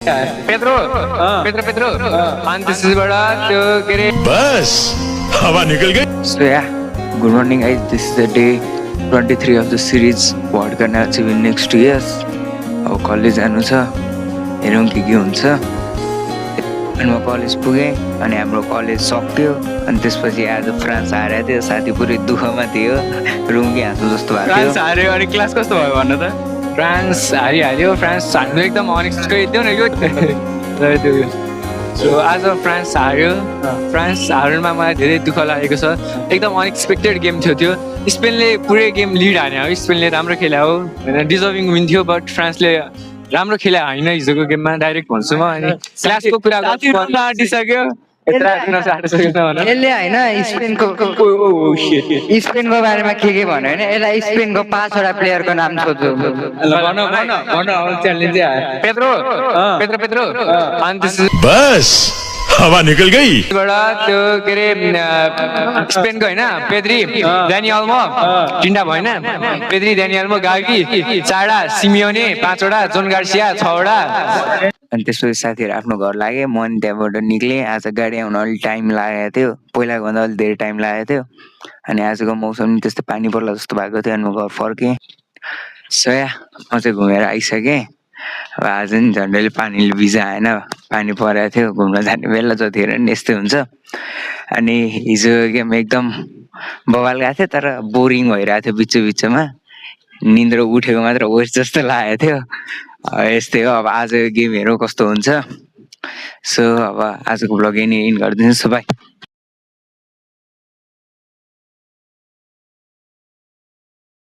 Pedro, Pedro, antes त्यो के अरे बस हवा निकल गई. So yeah, good morning guys. This is the day 23 of the series. What can I achieve in next 2 years? अब college जानु छ, हेरौँ के हुन्छ. अनि म कलेज पुगेँ अनि हाम्रो कलेज सक्यो अनि त्यसपछि आज फ्रान्स हारेको थियो. साथी पुरै दुःखमा थियो, रुङ्गी हाँस्नु जस्तो भएको फ्रान्स थियो. हार्यो अनि क्लास कस्तो भयो भन्नु त फ्रान्स हारिहाल्यो फ्रान्स हार्नु एकदम अनएक्सपेक्टेड थियो नि सो आज फ्रान्स हार्यो फ्रान्स हार्नुमा मलाई धेरै दुःख लागेको छ. एकदम अनएक्सपेक्टेड गेम थियो त्यो. स्पेनले पुरै गेम लिड हान्यो. स्पेनले राम्रो खेल्यो हो होइन, डिजर्भिङ विन थियो. बट फ्रान्सले राम्रो खेल्यो होइन हिजोको गेममा, डाइरेक्ट भन्छु म. अनि क्लासको कुरा आँटिसक्यो यसले होइन स्पेनको बारेमा के भन्यो होइन, यसलाई स्पेनको 5वटा प्लेयरको नाम सोध्छु. पेद्रो पेद्रो अनि बस हवा निकल गई. त्यसबाट त्यो के अरे स्पेनको होइन पेद्री ड्यानी अल्मो तिनवटा भएन. पेद्री ड्यानी अल्मो गागी 4वटा, सिमियोने 5वटा, जोन गार्सिया 6वटा. अनि त्यसपछि साथीहरू आफ्नो घर लागे. म अनि त्यहाँबाट निक्लेँ. आज गाडी आउन अलिक टाइम लागेको थियो, पहिलाको भन्दा अलिक धेरै टाइम लागेको थियो. अनि आजको मौसम पनि त्यस्तै पानी पर्ला जस्तो भएको थियो. अनि म घर फर्केँ. सो या म चाहिँ घुमेर आइसकेँ. अब आज नि झन्डैले पानीले भिजाएन, पानी परेको थियो. घुम्न जाने बेला जतिखेर नि यस्तै हुन्छ. अनि हिजो गेम एकदम बवाल गएको थियो, तर बोरिङ भइरहेको थियो बिच बिचमा. निन्द्रो उठेको मात्र वेस्ट जस्तो लागेको थियो. यस्तै हो. अब आज गेम हेरौँ कस्तो हुन्छ. सो अब आजको ब्लग यहीँ एन्ड गरिदिन्छु. बाई.